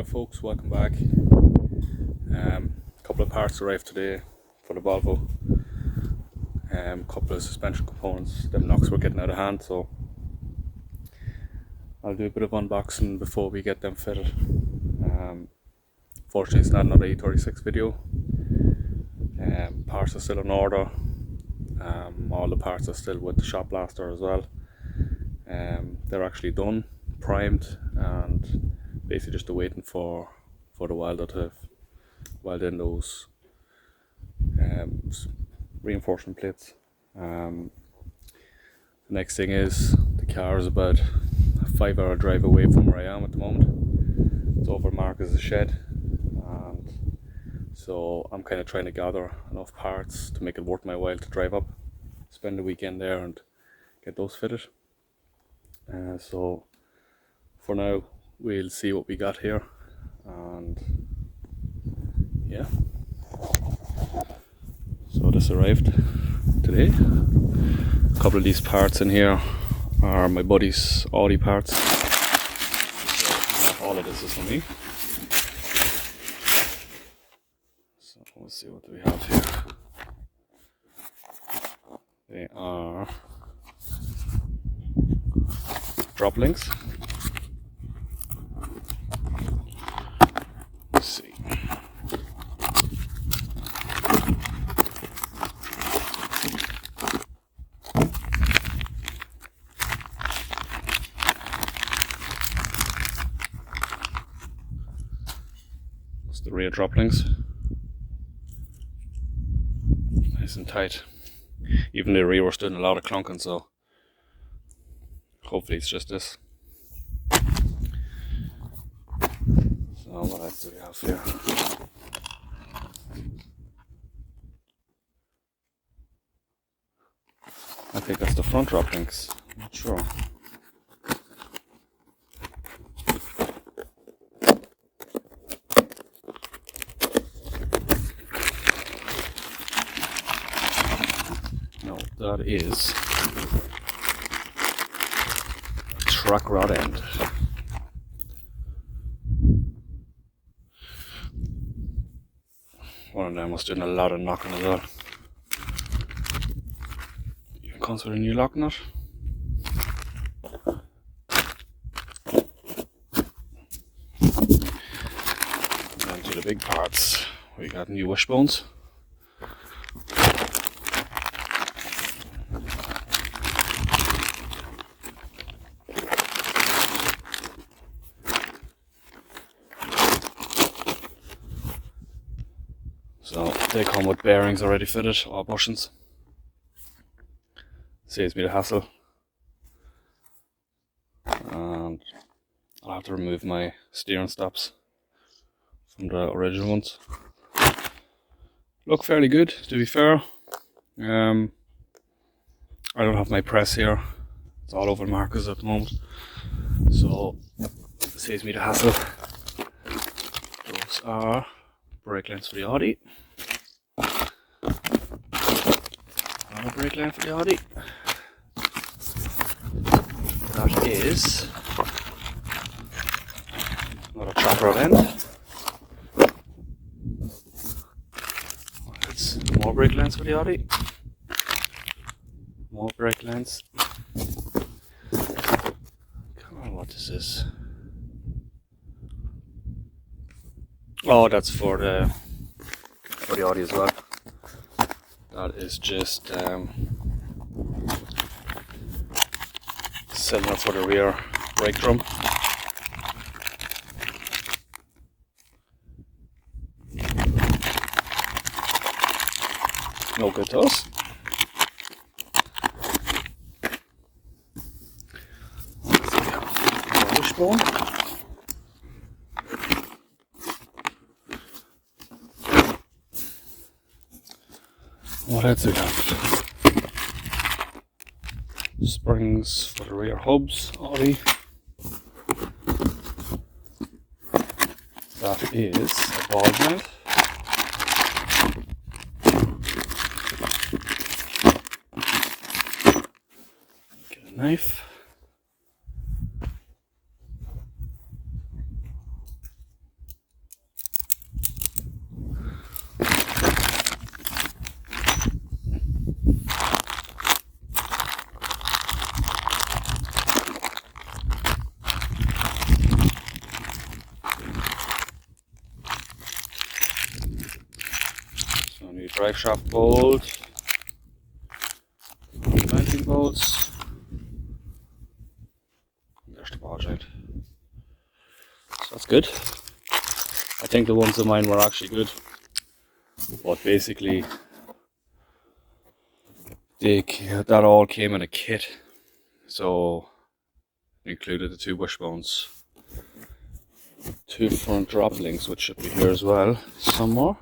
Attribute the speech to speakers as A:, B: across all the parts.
A: Alright folks, welcome back. Couple of parts arrived today for the Volvo. Couple of suspension components. Them knocks were getting out of hand, so I'll do a bit of unboxing before we get them fitted. Fortunately it's not another E36 video. Parts are still in order. All the parts are still with the shop blaster as well. They're actually done, primed, and basically just waiting for the welder to weld in those reinforcement plates. The next thing is the car is about a 5-hour drive away from where I am at the moment. It's over Marcus's shed, and so I'm kind of trying to gather enough parts to make it worth my while to drive up, spend the weekend there and get those fitted. So for now we'll see what we got here, and yeah, so this arrived today. A couple of these parts in here are my buddy's Audi parts, so not all of this is for me. So let's see what we have here. They are drop links. Let's see. It's the rear drop links. Nice and tight. Even the rear was doing a lot of clunking, so hopefully it's just this. So what else do we have here? I think that's the front drop links. Not sure. No, that is truck rod end. One of them was doing a lot of knocking as well. Even comes with a new lock nut. And to the big parts, we got new wishbones. So they come with bearings already fitted, all bushings. Saves me the hassle. And I'll have to remove my steering stops from the original ones. Look fairly good, to be fair. I don't have my press here. It's all over Marcus at the moment, so it saves me the hassle. Those are brake lines for the Audi. Another brake line for the Audi. That is another truck rod end. That's more brake lines for the Audi. More brake lines. Come on, what is this? Oh, that's for the Audi as well. That is just cylinder for the rear brake drum. No good to us. Wishbone. What else do we have? Springs for the rear hubs, Audi. That is a ball joint. Get a knife. drive shaft bolt, 19 volts. There's the ball joint. So that's good. I think the ones of mine were actually good, but basically that all came in a kit. So it included the 2 wishbones, 2 front drop links, which should be here as well. Some more.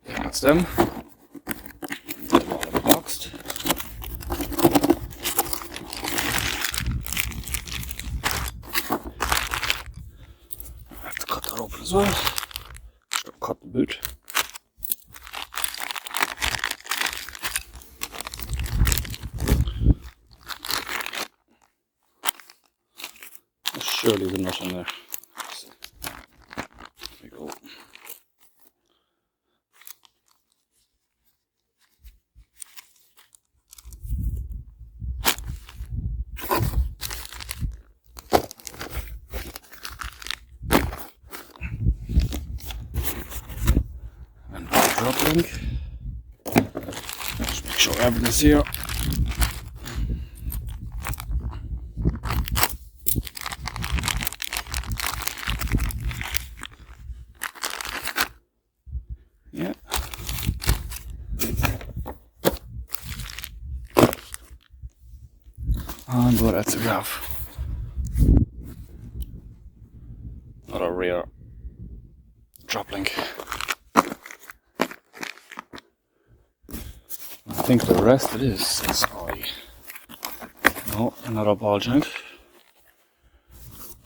A: That's them. They're all unboxed. I have to cut that open as well. Just cut the boot. There's surely the nut in there. There we go. Drop link. Just make sure everything's here. Yeah. And what else do we have? Another rear drop link. I think the rest it is sorry. No, another ball joint.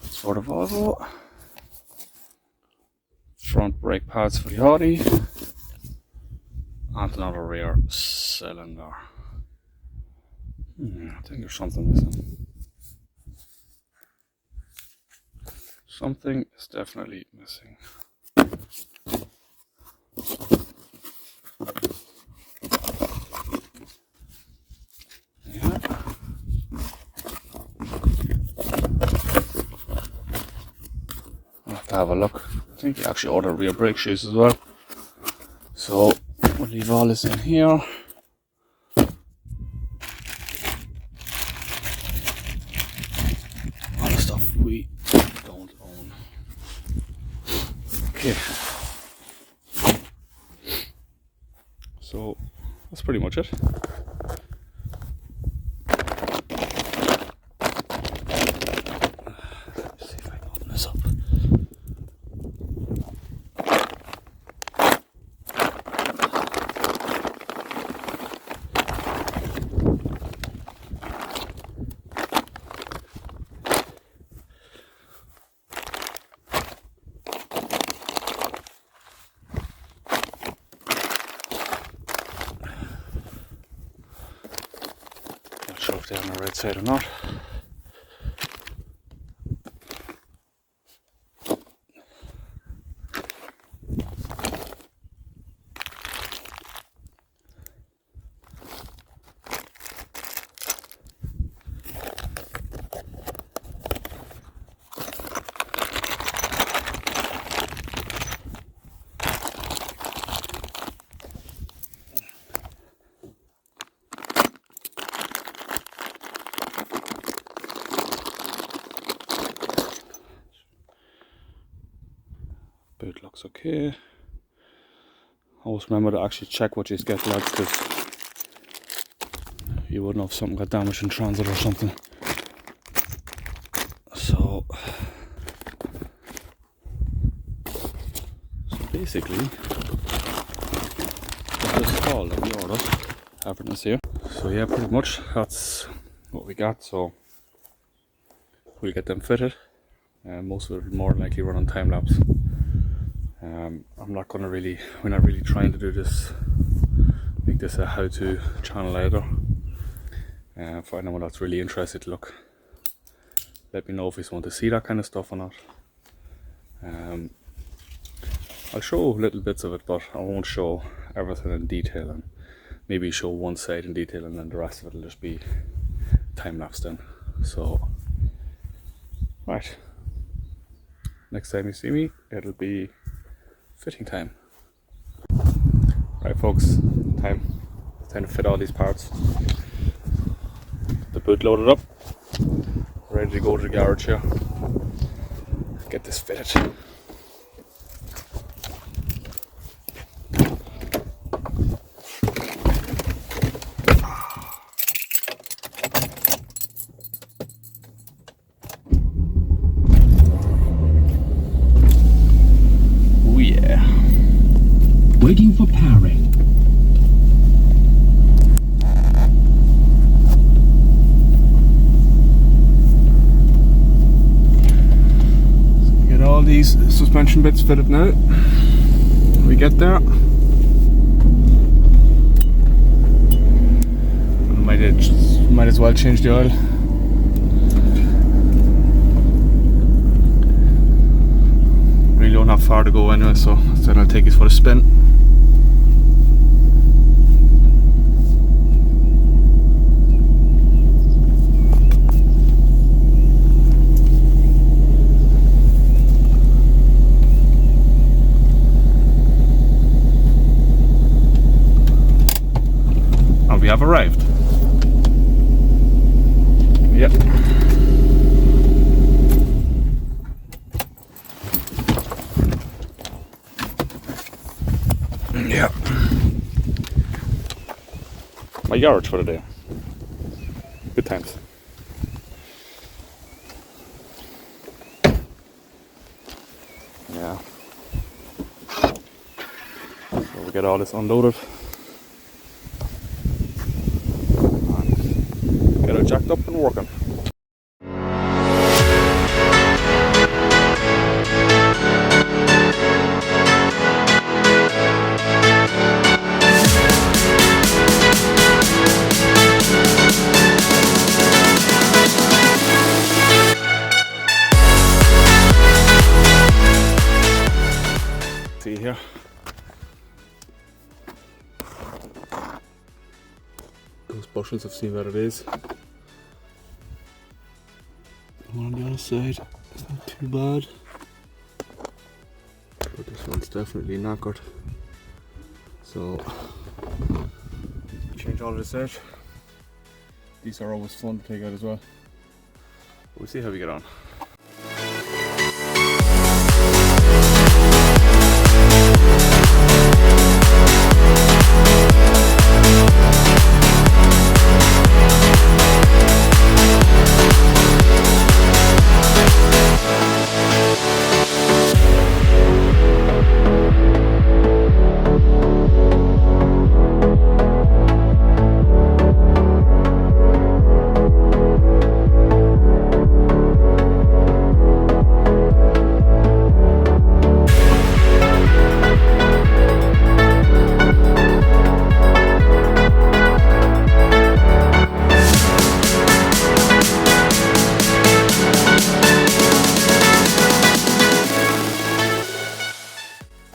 A: It's for the Volvo. Front brake pads for the Audi. And another rear cylinder. I think there's something missing. Something is definitely missing. I'll have to have a look. I think you actually ordered rear brake shoes as well. So we'll leave all this in here. All the stuff we don't own. Okay. So that's pretty much it. Not sure if they're on the right side or not. Boot looks okay. Always remember to actually check what you get, lads, because you wouldn't know if something got damaged in transit or something. So basically, this is all that we ordered. Everything's here. So yeah, pretty much that's what we got. So we'll get them fitted. Most of it will more than likely run on time lapse. We're not really trying to do this, make this a how-to channel either. For anyone that's really interested, look, let me know if you want to see that kind of stuff or not. I'll show little bits of it, but I won't show everything in detail, and maybe show one side in detail and then the rest of it will just be time lapse then. So, right, next time you see me, it'll be fitting time. Right folks, time to fit all these parts. The boot loaded up, ready to go to the garage here. Get this fitted. Oh yeah.
B: Waiting for powering.
A: Get all these suspension bits fitted now. We get there. Might as well change the oil. Really don't have far to go anyway, so instead I'll take it for a spin. And we have arrived. Yep. Yeah. My garage for the day. Good times. Yeah. So we get all this unloaded. And get it jacked up and working. See here. Those bushels, I've seen what it is. One on the other side, it's not too bad. But this one's definitely knackered. So, change all of this out. These are always fun to take out as well. We'll see how we get on.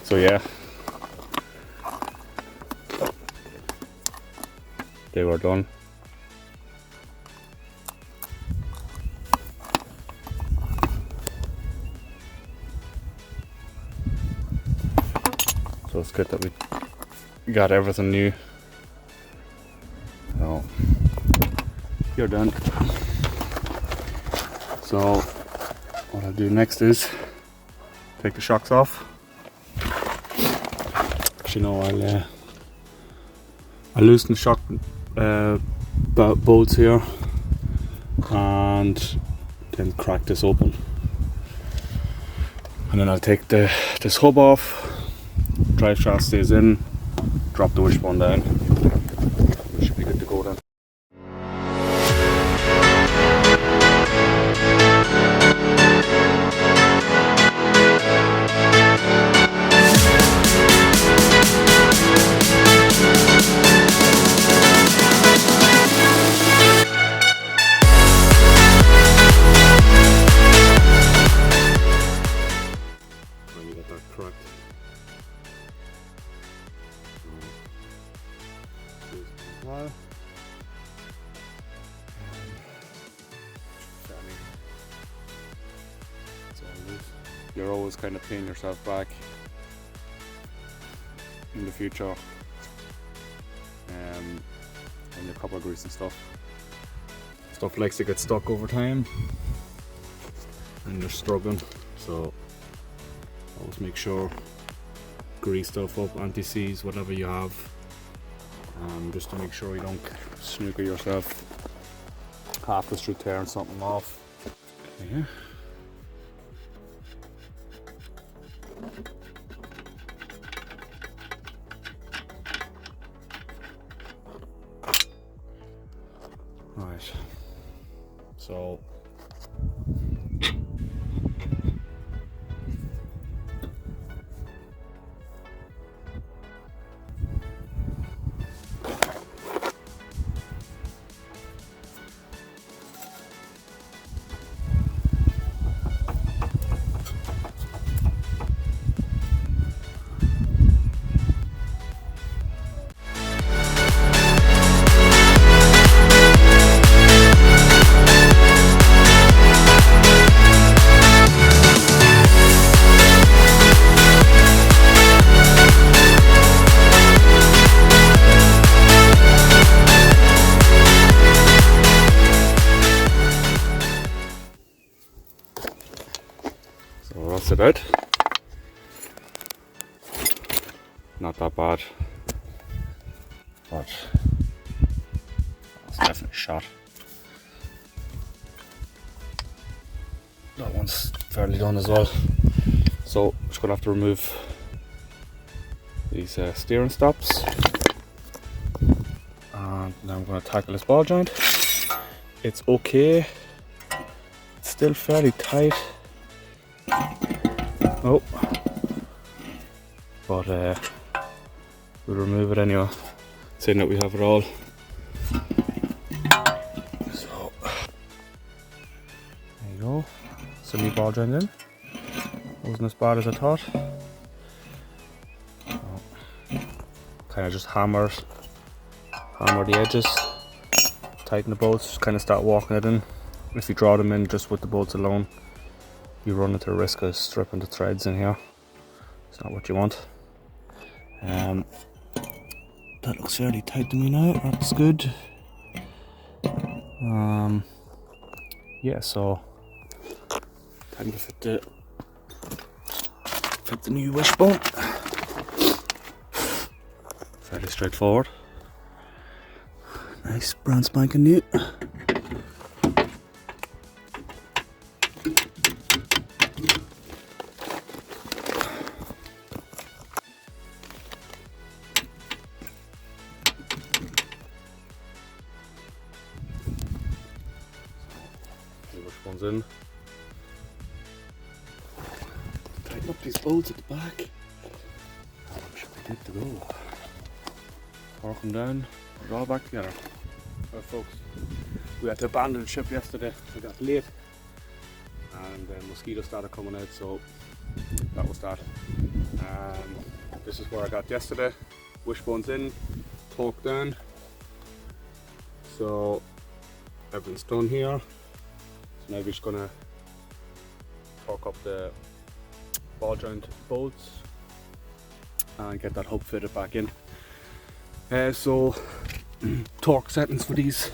A: So yeah, they were done. So it's good that we got everything new. So you're done. So what I'll do next is take the shocks off. Actually, no, I'll loosen the shock bolts here and then crack this open, and then I'll take this hub off. Drive shaft stays in. Drop the wishbone down. We should be good to go then. You're always kind of paying yourself back in the future, copper grease and stuff. Stuff likes to get stuck over time and you're struggling, so always make sure grease stuff up, anti-seize, whatever you have, just to make sure you don't snooker yourself halfway through tearing something off. Yeah. Right, so that's it out. Not that bad, but it's definitely shot. That one's fairly done as well. So just gonna have to remove these steering stops, and now I'm gonna tackle this ball joint. It's okay. It's still fairly tight. Oh, but we'll remove it anyway, saying that we have it all. So there you go. Some new ball joint in. Wasn't as bad as I thought. Kind of just hammer the edges, tighten the bolts, just kind of start walking it in. If you draw them in just with the bolts alone, you run into the risk of stripping the threads in here. It's not what you want. That looks fairly tight to me now. That's good. Yeah, so time to fit the new wishbone. Fairly straightforward. Nice brand spanking new. Wishbones in. Tighten up these bolts at the back. We should be good to go. Torque them down, put it all back together. Well folks, we had to abandon the ship yesterday. We got late and mosquitoes started coming out, so that was that. This is where I got yesterday. Wishbones in, torque down. So everything's done here. So now we're just gonna torque up the ball joint bolts and get that hub fitted back in. So torque settings for these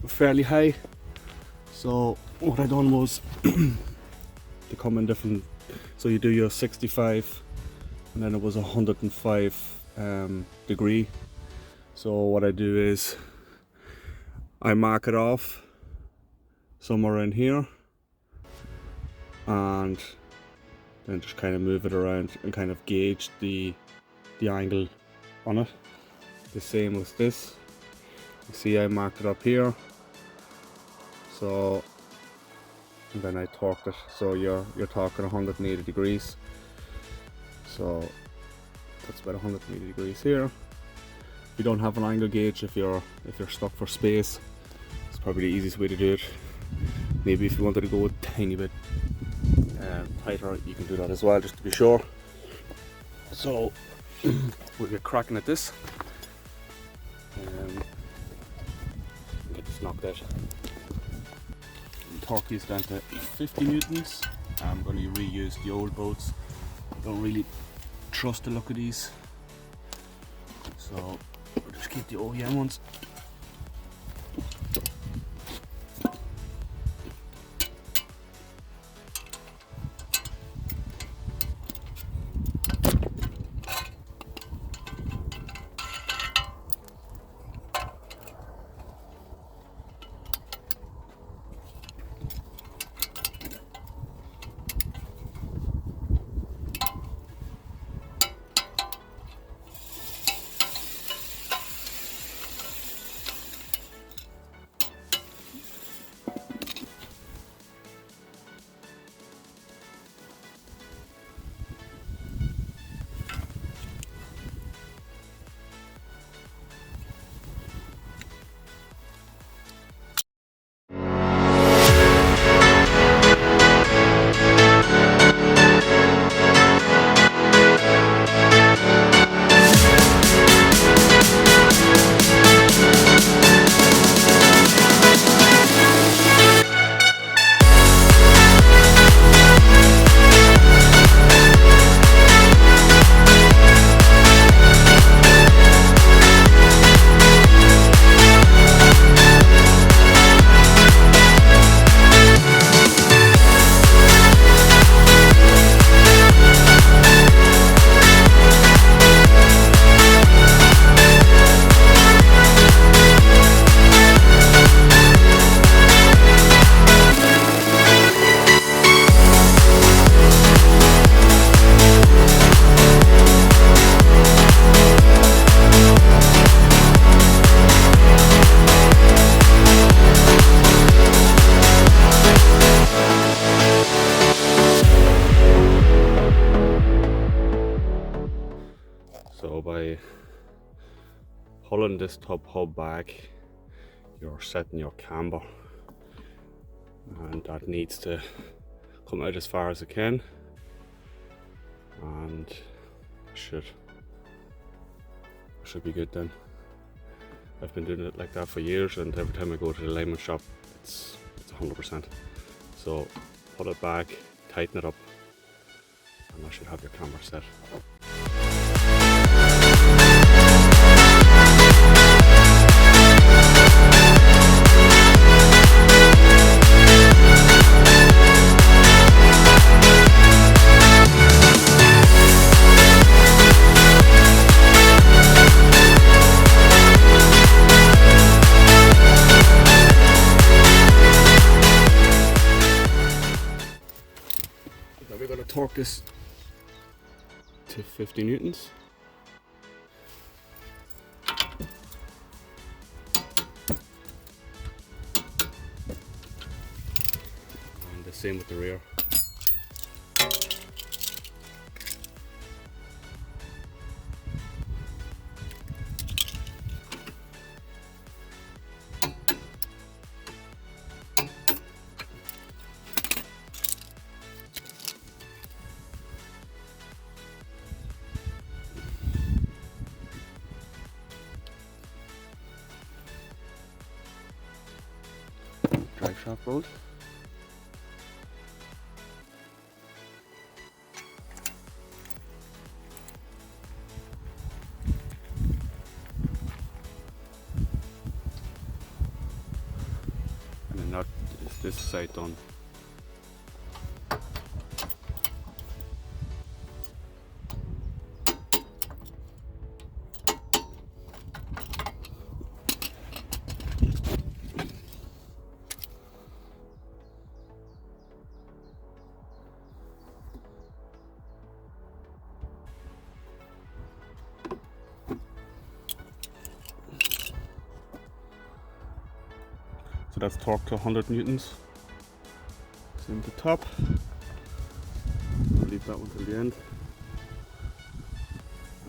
A: were fairly high. So what I done was they come in different. So you do your 65, and then it was 105 degree. So what I do is I mark it off somewhere in here, and then just kind of move it around and kind of gauge the angle on it. The same with this. You see I marked it up here. So and then I torqued it. So you're talking 180 degrees. So that's about 180 degrees here. You don't have an angle gauge if you're stuck for space. It's probably the easiest way to do it. Maybe if you wanted to go a tiny bit tighter, you can do that as well, just to be sure. So we'll get cracking at this. Get this knocked out. Torque these down to 50 newtons. I'm going to reuse the old bolts. I don't really trust the look of these, so we'll just keep the OEM ones. pulling this top hub back, you're setting your camber, and that needs to come out as far as it can, and should be good then. I've been doing it like that for years, and every time I go to the alignment shop it's 100%. So pull it back, tighten it up, and that should have your camber set. We're going to torque this to 50 newtons. And the same with the rear. Drive shaft bolt. And then that is this side done. So that's torqued to 100 newtons. Same at the top. I'll leave that one till the end.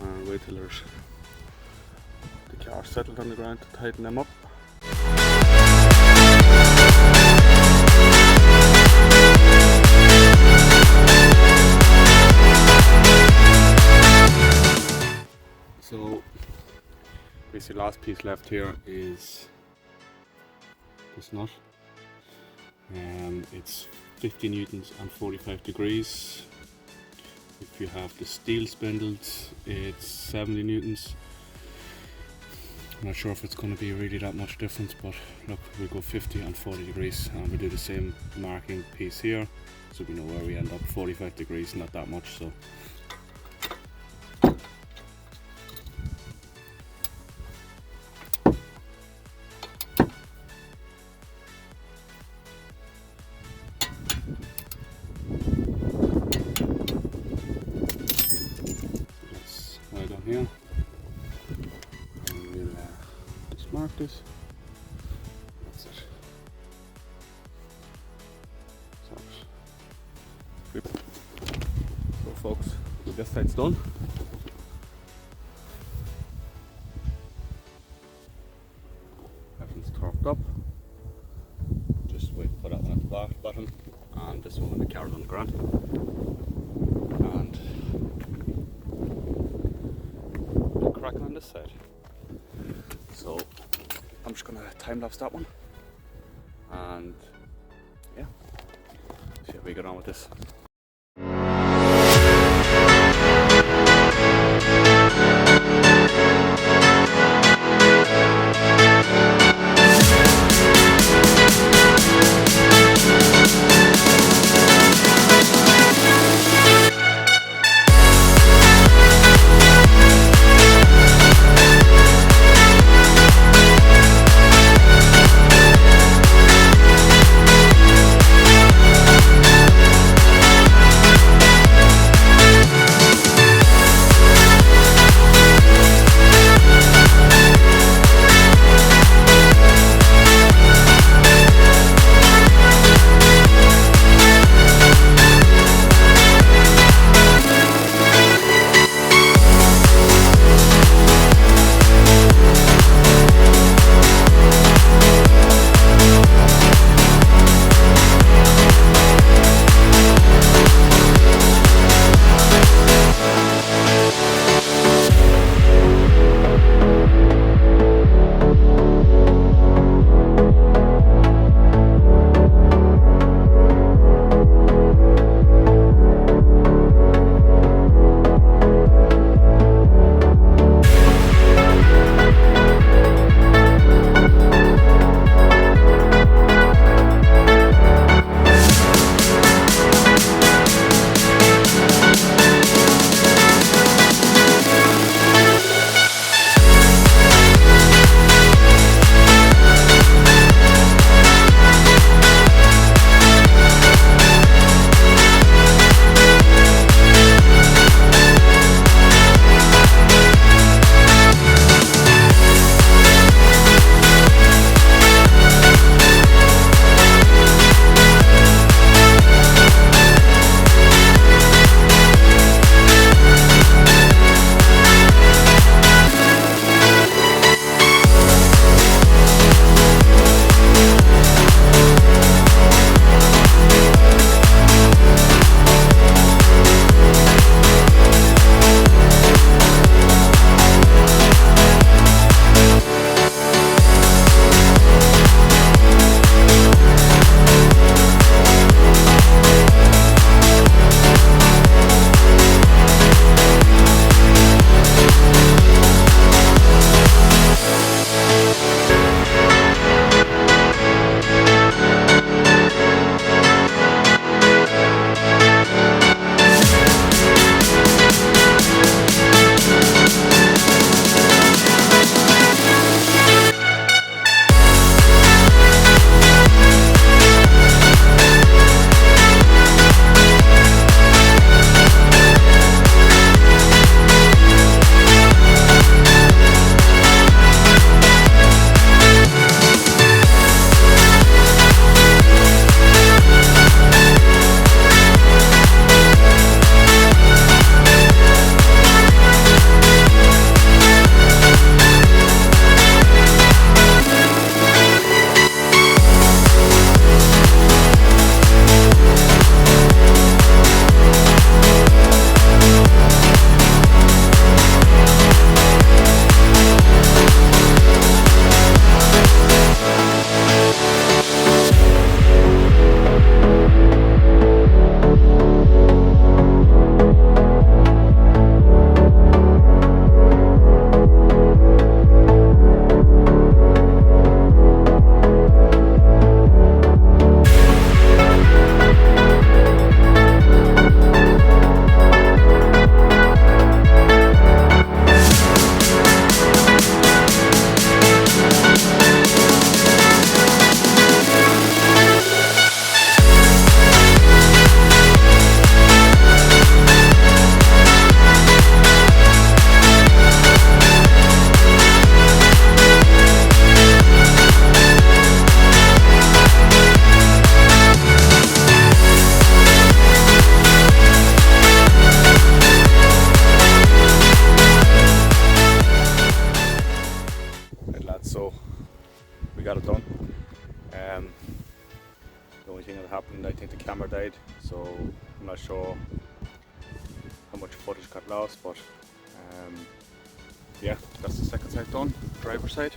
A: And wait till there's the car settled on the ground to tighten them up. So basically last piece left here is this nut. It's 50 newtons and 45 degrees. If you have the steel spindles, it's 70 newtons. I'm not sure if it's going to be really that much difference, but look, we go 50 and 40 degrees, and we do the same marking piece here, so we know where we end up. 45 degrees, not that much. So here, and we'll just mark this. That's it. So folks, this side's done. Everything's torqued up. Just wait for that one at the bottom, and this one when the car's on the ground. And cracking on this side. So I'm just gonna time lapse that one, and yeah, see how we get on with this. I think the camera died, so I'm not sure how much footage got lost, but yeah, that's the second side done, driver's side.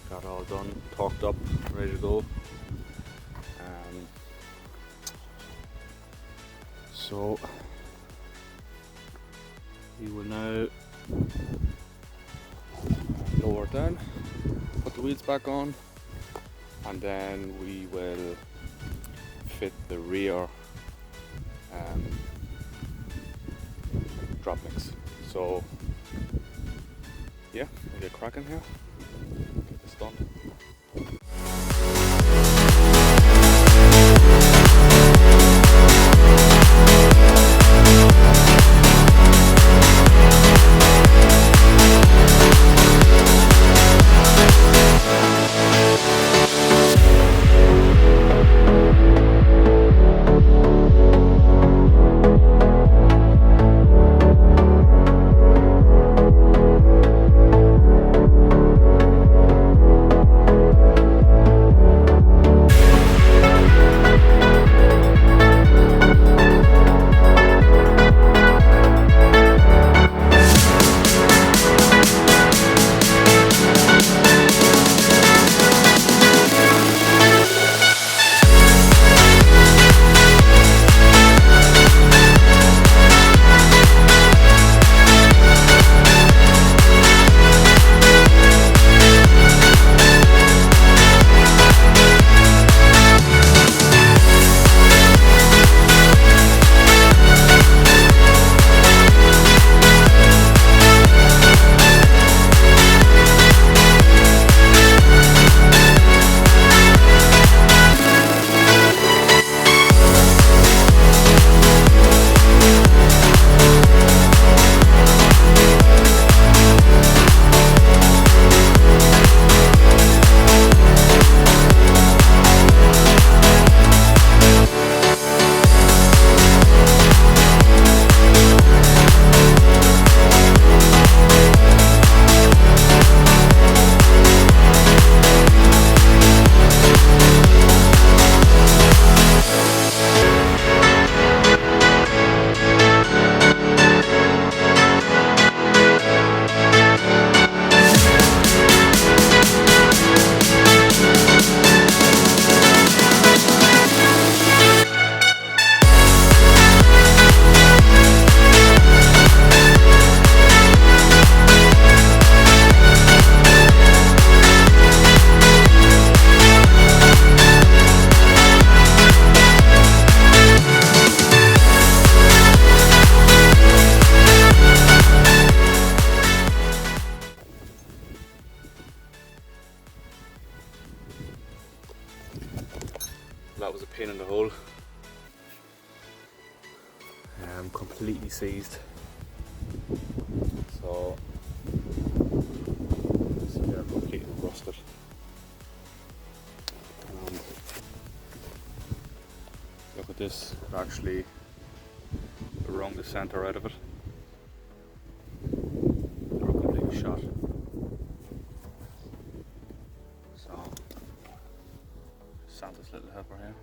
A: Got all done, torqued up, ready to go. So we will now lower it down, put the wheels back on, and then we will fit the rear drop links. So yeah, we'll get cracking here, get this done. That was a pain in the hole. Completely seized. So they're completely rusted. Look at this, it actually wrung the centre out of it. They were completely shot. So Santa's little helper here.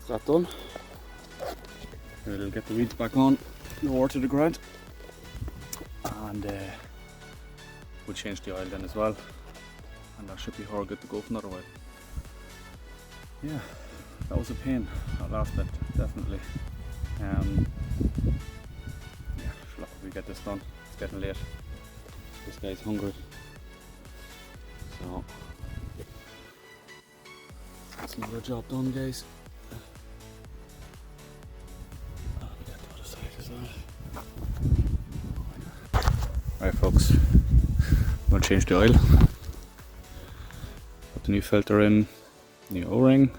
A: that done. We'll get the weeds back on, lower to the ground, and we'll change the oil then as well, and that should be all good to go for another while. Yeah, that was a pain, that last bit, definitely. Yeah, look, we get this done. It's getting late. This guy's hungry, so that's another job done, guys. Right folks, I'm going to change the oil, put the new filter in, new O-ring.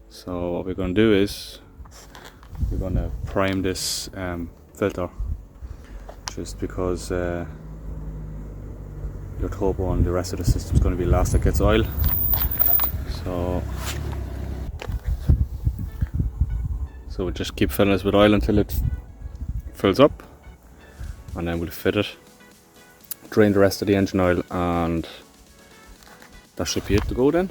A: So what we're going to do is we're going to prime this filter, just because your turbo and the rest of the system is going to be the last that gets oil. So we'll just keep filling this with oil until it fills up, and then we'll fit it, drain the rest of the engine oil, and that should be it to go then.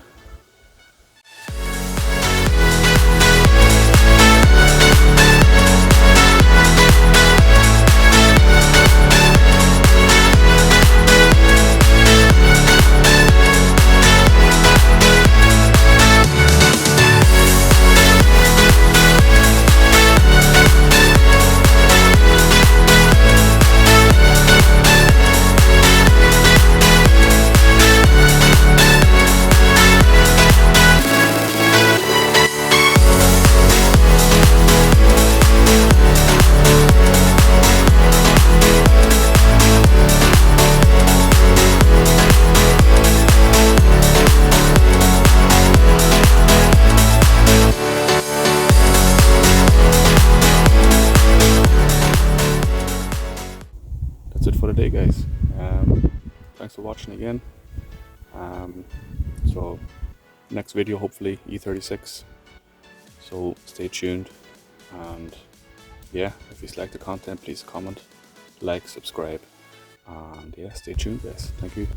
A: That's it for today, guys. Thanks for watching again. So next video, hopefully E36, so stay tuned, and yeah, if you like the content, please comment, like, subscribe, and yeah, stay tuned, guys. Thank you.